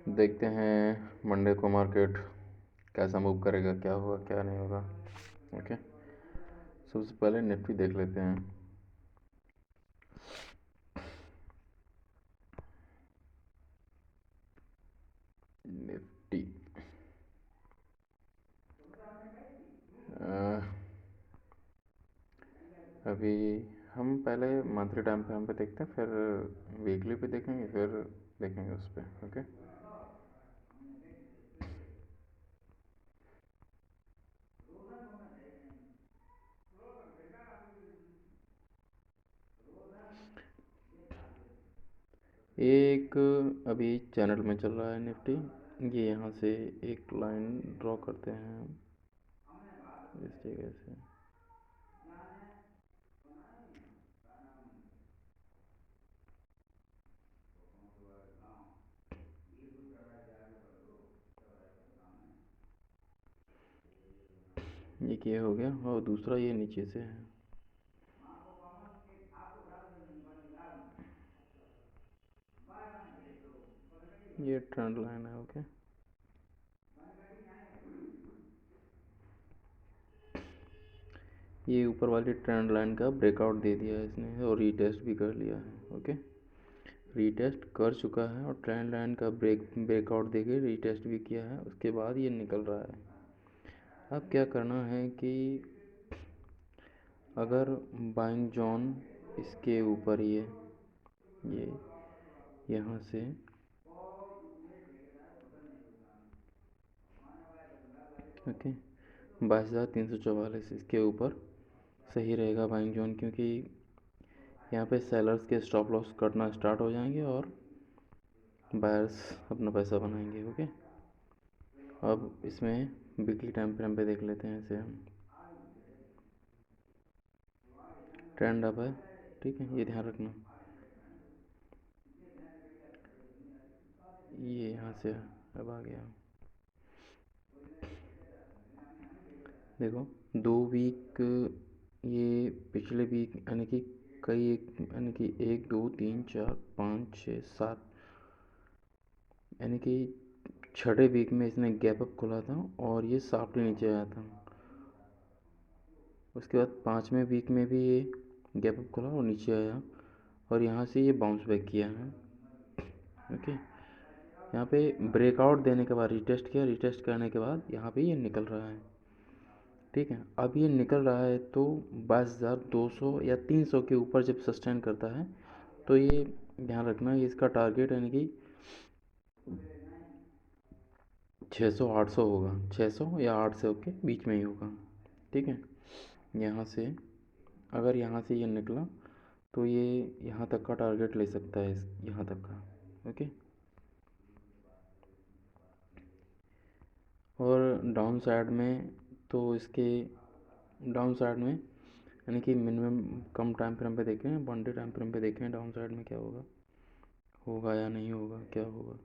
देखते हैं मंडे को मार्केट कैसा मूव करेगा, क्या होगा क्या नहीं होगा। ओके, सबसे पहले निफ्टी देख लेते हैं। निफ्टी अभी हम पहले मंथली टाइम फ्रेम पे देखते हैं, फिर वीकली पे देखेंगे, फिर देखेंगे उस पर। ओके, एक अभी चैनल में चल रहा है निफ्टी। ये यहाँ से एक लाइन ड्रॉ करते हैं इस जगह से। ये हो गया, और दूसरा ये नीचे से है। ये ट्रेंड लाइन है। ओके, ये ऊपर वाली ट्रेंड लाइन का ब्रेकआउट दे दिया है इसने, और रीटेस्ट भी कर लिया है। ओके, रीटेस्ट कर चुका है और ट्रेंड लाइन का ब्रेकआउट देके रीटेस्ट भी किया है, उसके बाद ये निकल रहा है। अब क्या करना है कि अगर बाइंग जोन इसके ऊपर ये यहाँ से ओके 22,344 इसके ऊपर सही रहेगा बाइंग जोन, क्योंकि यहाँ पे सेलर्स के स्टॉप लॉस कटना स्टार्ट हो जाएंगे और बायर्स अपना पैसा बनाएंगे। ओके, अब इसमें वीकली टाइम फ्रेम पे देख लेते हैं इसे हम। ट्रेंड अप है, ठीक है, ये ध्यान रखना। ये यहाँ से अब आ गया, देखो 2 वीक, ये पिछले वीक यानी कि यानी कि 1 2 3 4 5 6 7, यानी कि छठे वीक में इसने गैप अप खोला था और ये शार्पली नीचे आया था। उसके बाद 5वें वीक में भी ये गैप अप खोला और नीचे आया, और यहाँ से ये बाउंस बैक किया है। ओके, यहाँ पे ब्रेकआउट देने के बाद रिटेस्ट किया, रिटेस्ट करने के बाद यहाँ पे ये निकल रहा है। ठीक है, अब ये निकल रहा है तो 22,200 या 300 के ऊपर जब सस्टेन करता है तो ये ध्यान रखना, ये इसका टारगेट यानी कि 600-800 होगा, 600 या 800 के बीच में ही होगा। ठीक है, यहाँ से अगर यहाँ से ये निकला तो ये यहाँ तक का टारगेट ले सकता है, यहाँ तक का। ओके, और डाउन साइड में तो इसके डाउन साइड में यानी कि मिनिमम कम टाइम फ्रेम पे देखें, 1 डे टाइम फ्रेम पे देखें डाउन साइड में क्या होगा, होगा या नहीं होगा, क्या होगा।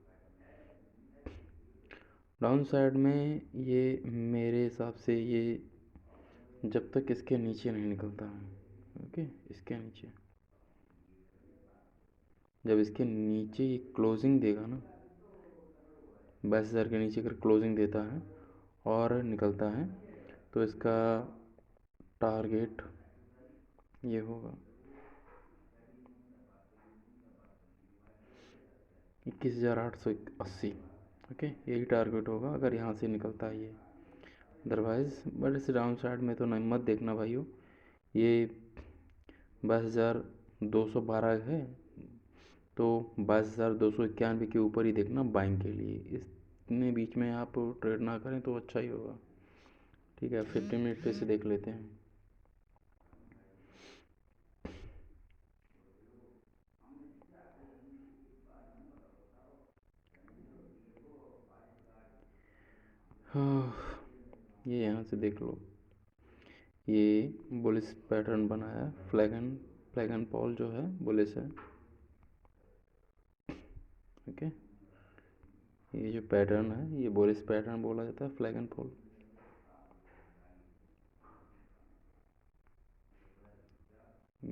डाउन साइड में ये मेरे हिसाब से ये जब तक इसके नीचे नहीं निकलता है। ओके, इसके नीचे जब इसके नीचे ये क्लोजिंग देगा ना, 22,000 के नीचे अगर क्लोजिंग देता है और निकलता है तो इसका टारगेट ये होगा 21,880। ओके, यही टारगेट होगा अगर यहाँ से निकलता है ये। अदरवाइज़ बट इस डाउन साइड में तो नहीं, मत देखना भाइयों। ये 22,212 है तो 22,291 के ऊपर ही देखना बाइंग के लिए। इतने बीच में आप ट्रेड ना करें तो अच्छा ही होगा। ठीक है, 15 मिनट पे से देख लेते हैं। हाँ, ये यहाँ से देख लो, ये बुलिस पैटर्न बनाया, फ्लैग एंड पॉल जो है बुलिस है। ओके, ये जो पैटर्न है ये बुलिस पैटर्न बोला जाता है, फ्लैग एंड पॉल।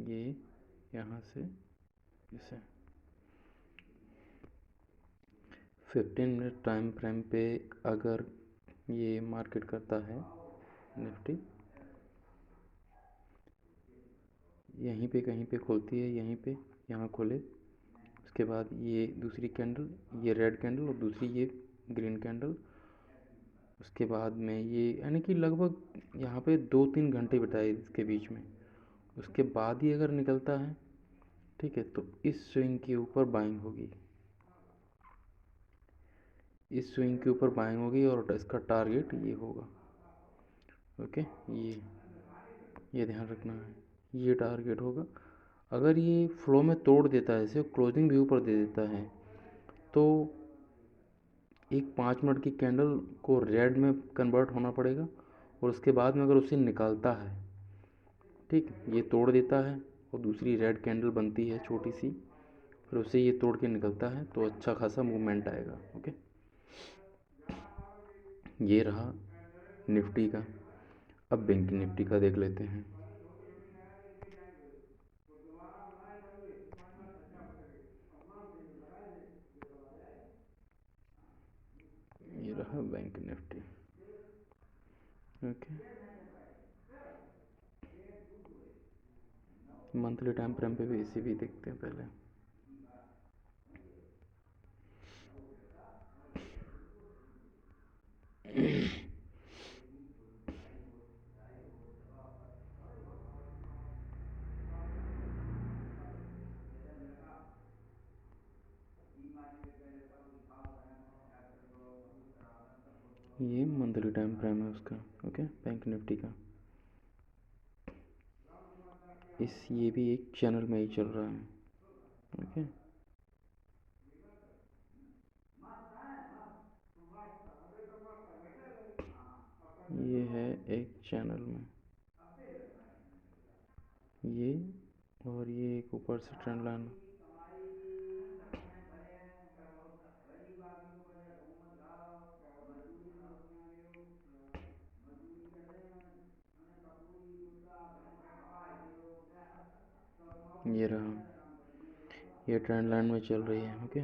ये यहाँ से इसे 15 मिनट टाइम फ्रेम पे अगर ये मार्केट करता है निफ्टी, यहीं पे कहीं पे खोलती है, यहीं पे यहाँ खोले, उसके बाद ये दूसरी कैंडल, ये रेड कैंडल और दूसरी ये ग्रीन कैंडल, उसके बाद में ये यानी कि लगभग यहाँ पे 2-3 घंटे बिताए इसके बीच में, उसके बाद ही अगर निकलता है, ठीक है, तो इस स्विंग के ऊपर बाइंग होगी, इस स्विंग के ऊपर बाइंग होगी और इसका टारगेट ये होगा। ओके, ये ध्यान रखना है, ये टारगेट होगा। अगर ये फ्लो में तोड़ देता है, इसे क्लोजिंग भी ऊपर दे देता है, तो एक 5 मिनट की कैंडल को रेड में कन्वर्ट होना पड़ेगा, और उसके बाद में अगर उसे निकालता है, ठीक, ये तोड़ देता है और दूसरी रेड कैंडल बनती है छोटी सी, फिर उसे ये तोड़ के निकलता है, तो अच्छा खासा मूवमेंट आएगा। ओके, ये रहा निफ्टी का। अब बैंक निफ्टी का देख लेते हैं। ये रहा bank Nifty. Okay, monthly time frame पे भी इसी भी देखते हैं पहले। ये मंथली टाइम फ्रेम है उसका। ओके, बैंक निफ्टी का ये भी एक चैनल में ही चल रहा है। ओके, ये है एक चैनल में, ये और ये एक ऊपर से ट्रेंड लाइन। ये रहा, ये ट्रेंड लाइन में चल रही है। ओके,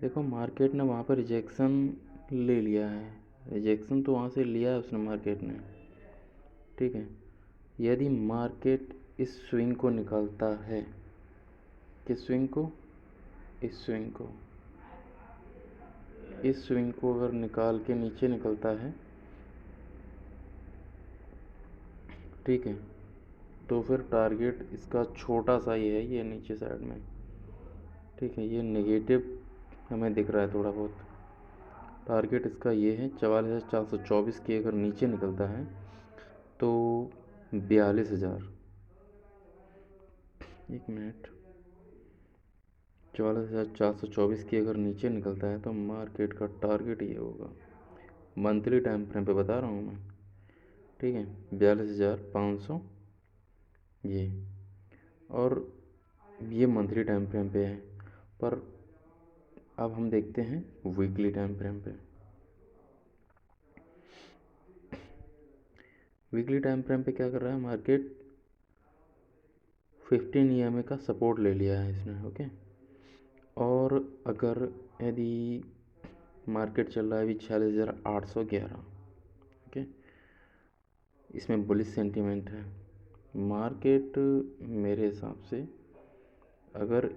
देखो मार्केट ने वहाँ पर रिजेक्शन ले लिया है, रिजेक्शन तो वहाँ से लिया है उसने मार्केट ने, ठीक है। यदि मार्केट इस स्विंग को निकालता है, किस स्विंग को, इस स्विंग को, इस स्विंग को अगर निकाल के नीचे निकलता है, ठीक है, तो फिर टारगेट इसका छोटा सा ही है, ये नीचे साइड में, ठीक है, ये नेगेटिव हमें दिख रहा है थोड़ा बहुत। टारगेट इसका ये है 44,424 की अगर नीचे निकलता है तो 42,000, एक मिनट, 44,424 की अगर नीचे निकलता है तो मार्केट का टारगेट ये होगा, मंथली टाइम फ्रेम पे बता रहा हूँ मैं, ठीक है, 42,500 ये, और ये मंथली टाइम फ्रेम पे है। पर अब हम देखते हैं वीकली टाइम फ्रेम पे। वीकली टाइम फ्रेम पे क्या कर रहा है मार्केट, 15 EMA का सपोर्ट ले लिया है इसने। ओके, और अगर यदि मार्केट चल रहा है अभी 46,811, ओके, इसमें बुलिश सेंटीमेंट है मार्केट, मेरे हिसाब से अगर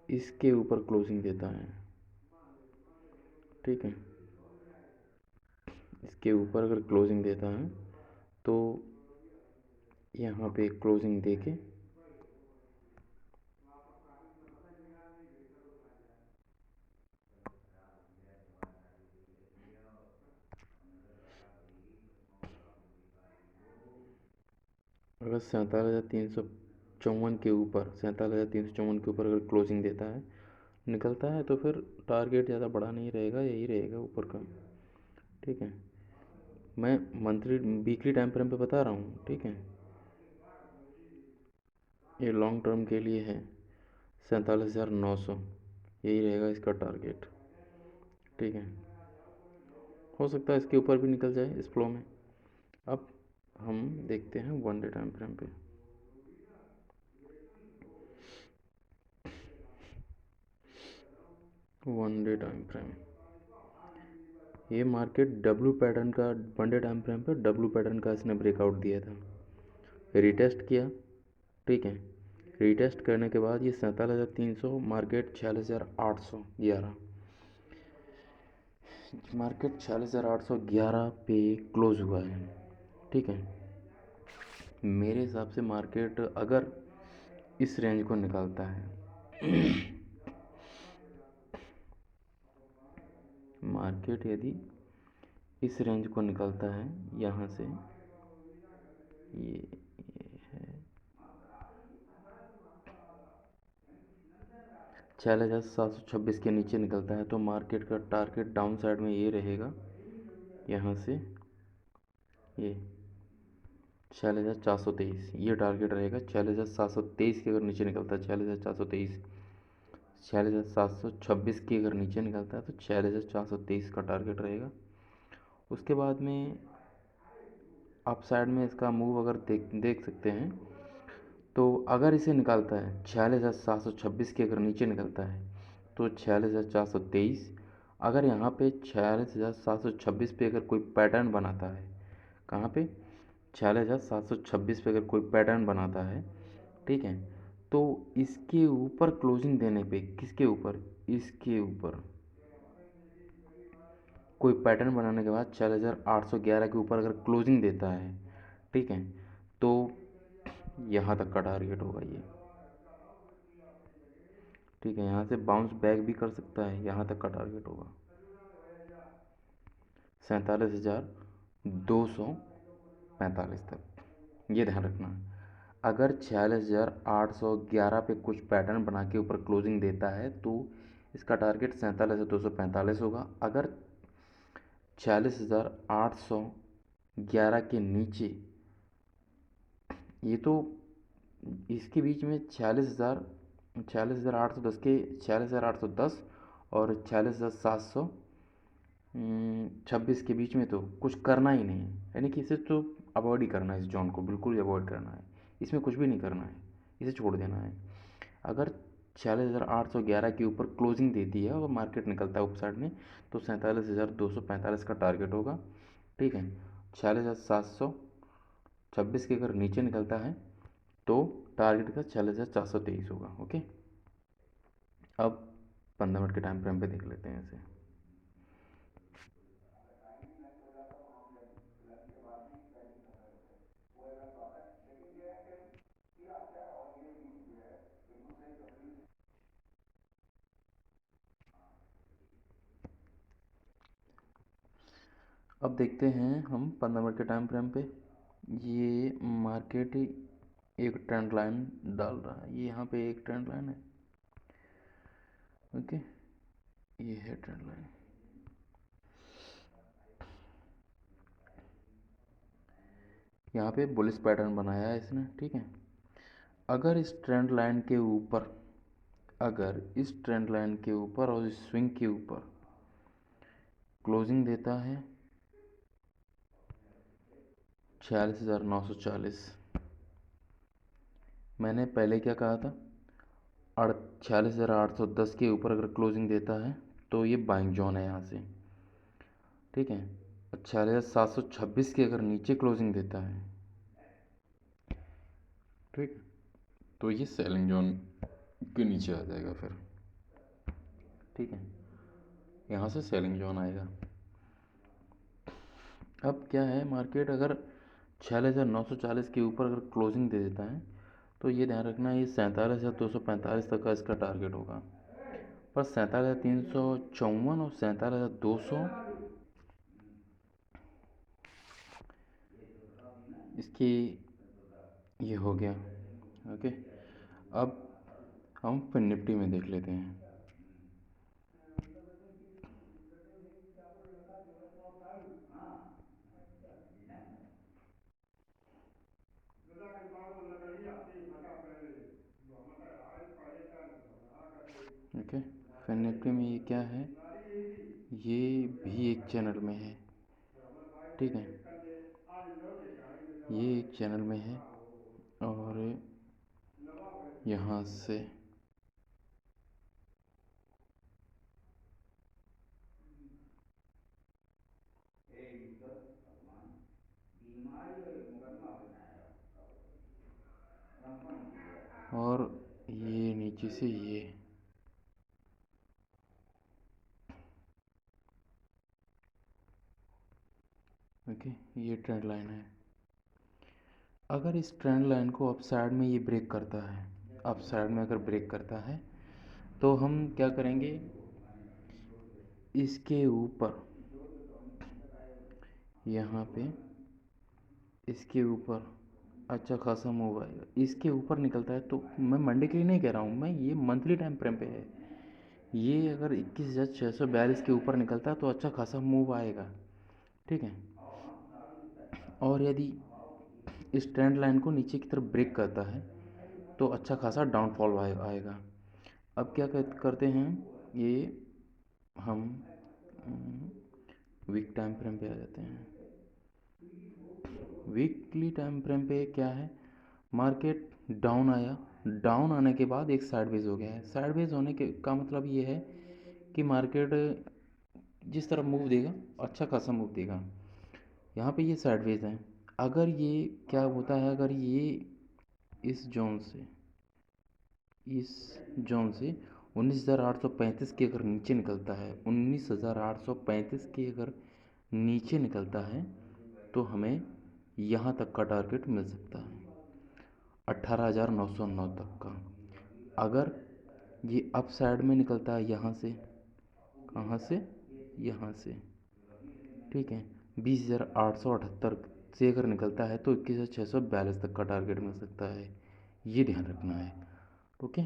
इसके ऊपर क्लोजिंग देता है, ठीक है, इसके ऊपर अगर क्लोजिंग देता है तो यहाँ पे क्लोजिंग देके अगर 47,354 के ऊपर, 47,354 के ऊपर अगर क्लोजिंग देता है, निकलता है, तो फिर टारगेट ज़्यादा बड़ा नहीं रहेगा, यही रहेगा ऊपर का, ठीक है। मैं मंथली वीकली टाइम फ्रेम पे बता रहा हूँ, ठीक है, ये लॉन्ग टर्म के लिए है 47,900, यही रहेगा इसका टारगेट, ठीक है। हो सकता है इसके ऊपर भी निकल जाए इस फ्लो में। अब हम देखते हैं 1 डे टाइम फ्रेम पे। वन डे टाइम फ्रेम, ये मार्केट डब्लू पैटर्न का, वन डे टाइम फ्रेम पे डब्लू पैटर्न का इसने ब्रेकआउट दिया था, रिटेस्ट किया, ठीक है। रिटेस्ट करने के बाद ये 47,300, मार्केट 46,811, मार्केट 46,811 पे क्लोज हुआ है, ठीक है। मेरे हिसाब से मार्केट अगर इस रेंज को निकालता है मार्केट यदि इस रेंज को निकलता है यहाँ से, ये है 46,726 के नीचे निकलता है तो मार्केट का टारगेट डाउन साइड में ये रहेगा, यहाँ से ये 46,423, ये टारगेट रहेगा। 46,723 के अगर नीचे निकलता है, 46,423, 46,726 की अगर नीचे निकलता है तो 46,423 का टारगेट रहेगा। उसके बाद में अप साइड में इसका मूव अगर देख सकते हैं, तो अगर इसे निकालता है 46,726 के अगर नीचे निकलता है तो 46,423, अगर यहाँ पे 46,726 पे अगर कोई पैटर्न बनाता है, कहाँ पे 46,726 पे अगर कोई पैटर्न बनाता है, ठीक है, तो इसके ऊपर क्लोजिंग देने पे, किसके ऊपर, इसके ऊपर कोई पैटर्न बनाने के बाद 46,811 के ऊपर अगर क्लोजिंग देता है, ठीक है, तो यहाँ तक का टारगेट होगा ये, ठीक है। यहाँ से बाउंस बैक भी कर सकता है, यहाँ तक का टारगेट होगा 47,245 तक, ये ध्यान रखना। अगर 46,811 पे कुछ पैटर्न बना के ऊपर क्लोजिंग देता है तो इसका टारगेट 47,245 होगा। अगर 46,811 के नीचे, ये तो इसके बीच में 46,810 के 46,810 और 46,726 के बीच में तो कुछ करना ही नहीं है, यानी कि इसे तो अवॉइड ही करना है, इस जोन को बिल्कुल ही अवॉइड करना है, इसमें कुछ भी नहीं करना है, इसे छोड़ देना है। अगर 46,811 के ऊपर क्लोजिंग देती है और मार्केट निकलता है अप साइड में तो 47,245 का टारगेट होगा, ठीक है। 46,726 के अगर नीचे निकलता है तो टारगेट का 46,423 होगा, ओके। अब 15 मिनट के टाइम फ्रेम पे देख लेते हैं इसे। अब देखते हैं हम 15 मिनट के टाइम फ्रेम पे, ये मार्केट एक ट्रेंड लाइन डाल रहा है, ये यहाँ पे एक ट्रेंड लाइन है, ओके, ये है ट्रेंड लाइन। यहाँ पे बुलिश पैटर्न बनाया है इसने, ठीक है। अगर इस ट्रेंड लाइन के ऊपर, अगर इस ट्रेंड लाइन के ऊपर और इस स्विंग के ऊपर क्लोजिंग देता है 46,940, मैंने पहले क्या कहा था, 46,810 के ऊपर अगर क्लोजिंग देता है तो ये बाइंग जोन है यहाँ से, ठीक है। 46,726 के अगर नीचे क्लोजिंग देता है, ठीक, तो ये सेलिंग जोन के नीचे आ जाएगा फिर, ठीक है, यहाँ से सेलिंग जोन आएगा। अब क्या है, मार्केट अगर 46,940 के ऊपर अगर क्लोजिंग दे देता है तो ये ध्यान रखना, ये 47,245 तक का इसका टारगेट होगा, पर 47,354 और 47,200 इसकी ये हो गया, ओके। अब हम फिर निफ्टी में देख लेते हैं। ओके, फिर निफ्टी में ये क्या है, ये भी एक चैनल में है, ठीक है, ये एक चैनल में है और यहाँ से और ये नीचे से ये, ओके, ये ट्रेंड लाइन है। अगर इस ट्रेंड लाइन को अप साइड में ये ब्रेक करता है, अप साइड में अगर ब्रेक करता है तो हम क्या करेंगे, इसके ऊपर, यहाँ पे इसके ऊपर अच्छा खासा मूव आएगा। इसके ऊपर निकलता है तो मैं मंडे के लिए नहीं कह रहा हूँ, मैं ये मंथली टाइम फ्रेम पे है। ये अगर 21,642 के ऊपर निकलता है तो अच्छा खासा मूव आएगा, ठीक है। और यदि इस ट्रेंड लाइन को नीचे की तरफ ब्रेक करता है तो अच्छा खासा डाउनफॉल आएगा। अब क्या करते हैं, ये हम वीक टाइम फ्रेम पे आ जाते हैं। वीकली टाइम फ्रेम पे क्या है, मार्केट डाउन आया, डाउन आने के बाद एक साइडवेज हो गया है। साइडवेज होने के का मतलब ये है कि मार्केट जिस तरफ मूव देगा अच्छा खासा मूव देगा। यहाँ पे ये साइडवेज है। अगर ये क्या होता है, अगर ये इस जोन से, इस जोन से 19,835 के अगर नीचे निकलता है, 19,835 के अगर नीचे निकलता है तो हमें यहाँ तक का टारगेट मिल सकता है, 18,909 तक का। अगर ये अप साइड में निकलता है यहाँ से, कहाँ से, यहाँ से, ठीक है, 20,878 से अगर निकलता है तो 21,642 तक का टारगेट मिल सकता है। ये ध्यान रखना है, ओके।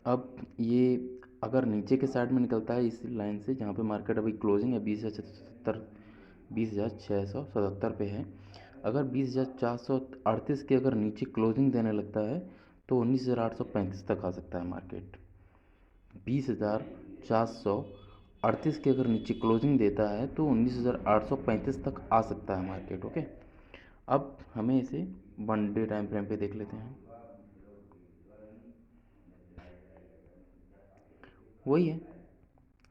अब ये अगर नीचे के साइड में निकलता है इस लाइन से, जहाँ पे मार्केट अभी क्लोजिंग है 20,677 पे है, अगर 20,438 के अगर नीचे क्लोजिंग देने लगता है तो 19,835 तक आ सकता है मार्केट। 20,438 के अगर नीचे क्लोजिंग देता है तो 19,835 तक आ सकता है मार्केट, ओके। अब हमें इसे 1 डे टाइम फ्रेम पे देख लेते हैं। वही है,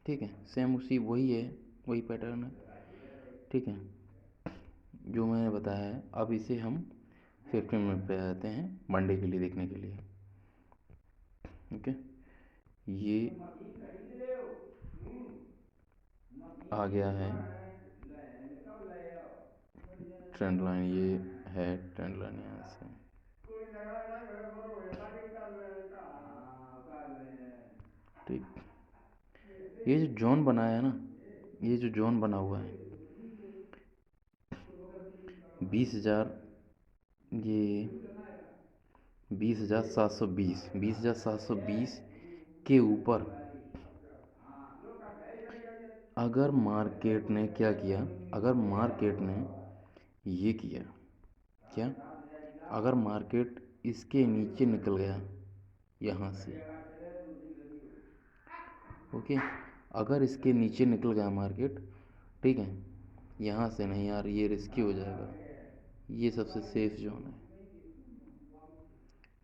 ठीक है, सेम उसी वही है, वही पैटर्न है, ठीक है, जो मैंने बताया है। अब इसे हम 15 मिनट पे आ जाते हैं मंडे के लिए देखने के लिए, ओके। ये आ गया है ट्रेंड लाइन, ये है ट्रेंड लाइन यहाँ से, ठीक। ये जो जोन बनाया है ना, ये जो जोन बना हुआ है 20,000, ये 20,720, 20,720 के ऊपर अगर मार्केट ने क्या किया, अगर मार्केट ने ये किया, क्या, अगर मार्केट इसके नीचे निकल गया यहाँ से, ओके, अगर इसके नीचे निकल गया मार्केट, ठीक है, यहाँ से नहीं यार, ये रिस्की हो जाएगा, ये सबसे सेफ जोन है।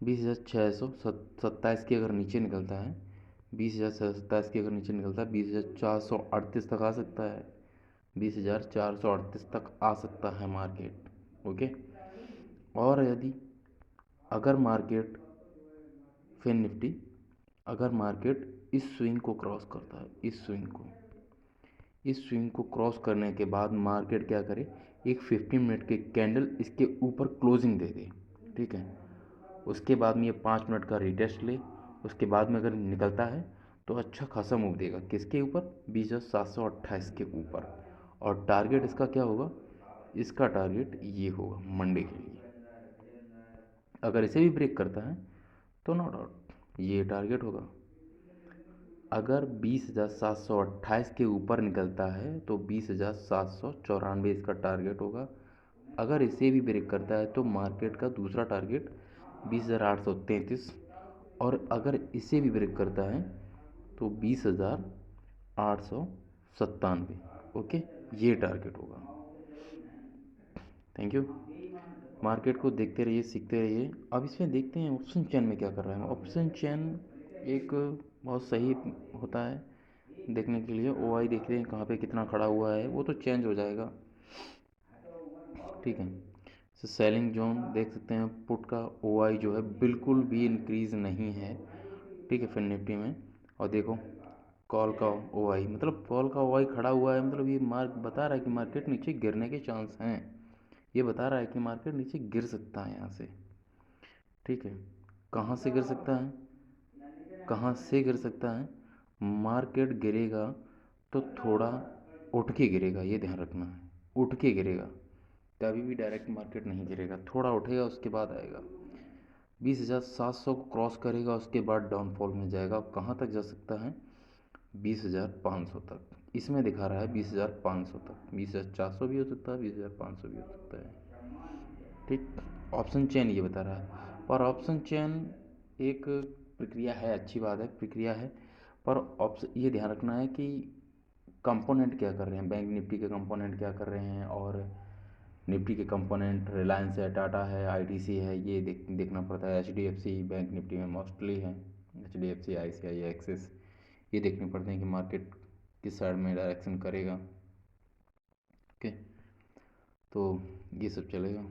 20,627 के अगर नीचे निकलता है, 20,627 के अगर नीचे निकलता है 20,438 तक आ सकता है, 20,438 तक आ सकता है मार्केट, ओके। और यदि अगर मार्केट फिन निफ्टी, अगर मार्केट इस स्विंग को क्रॉस करता है, इस स्विंग को क्रॉस करने के बाद मार्केट क्या करे, एक 15 मिनट के कैंडल इसके ऊपर क्लोजिंग दे दे, ठीक है, उसके बाद में ये 5 मिनट का रिटेस्ट ले, उसके बाद में अगर निकलता है तो अच्छा खासा मूव देगा, किसके ऊपर, 20,728 के ऊपर। और टारगेट इसका क्या होगा, इसका टारगेट ये होगा मंडे के लिए। अगर इसे भी ब्रेक करता है तो नो डाउट ये टारगेट होगा। अगर 20,728 के ऊपर निकलता है तो 20,794 इसका टारगेट होगा। अगर इसे भी ब्रेक करता है तो मार्केट का दूसरा टारगेट 20,833, और अगर इसे भी ब्रेक करता है तो 20,897, ओके, ये टारगेट होगा। Thank you. मार्केट को देखते रहिए, सीखते रहिए। अब इसमें देखते हैं ऑप्शन चेन में क्या कर रहा है। ऑप्शन चेन एक बहुत सही होता है देखने के लिए। ओआई देखते हैं कहाँ पे कितना खड़ा हुआ है, वो तो चेंज हो जाएगा, ठीक है। सेलिंग जोन देख सकते हैं, पुट का ओआई जो है बिल्कुल भी इंक्रीज़ नहीं है, ठीक है, फिर निफ्टी में। और देखो कॉल का ओआई, मतलब कॉल का ओआई खड़ा हुआ है, मतलब ये मार्क बता रहा है कि मार्केट नीचे गिरने के चांस हैं, ये बता रहा है कि मार्केट नीचे गिर सकता है यहाँ से, ठीक है। कहाँ से गिर सकता है, कहाँ से गिर सकता है, मार्केट गिरेगा तो थोड़ा उठ के गिरेगा, ये ध्यान रखना है, उठ के गिरेगा, कभी भी डायरेक्ट मार्केट नहीं गिरेगा, थोड़ा उठेगा उसके बाद आएगा, 20,700 को क्रॉस करेगा, उसके बाद डाउनफॉल में जाएगा। कहाँ तक जा सकता है, 20,500 तक, इसमें दिखा रहा है 20,500 तक, 20,400 भी हो सकता है, 20,500 भी हो सकता है, ठीक। ऑप्शन चेन ये बता रहा है, पर ऑप्शन चेन एक प्रक्रिया है, अच्छी बात है, प्रक्रिया है, पर ऑप्शन ये ध्यान रखना है कि कंपोनेंट क्या कर रहे हैं, बैंक निफ्टी के कंपोनेंट क्या कर रहे हैं, और निफ्टी के कंपोनेंट रिलायंस है, टाटा है, आईटीसी है, ये देखना पड़ता है। एचडीएफसी बैंक निफ्टी में मोस्टली है, एचडीएफसी, आईसीआई, एक्सिस, ये देखने पड़ते हैं कि मार्केट किस साइड में डायरेक्शन करेगा, ओके। तो ये सब चलेगा।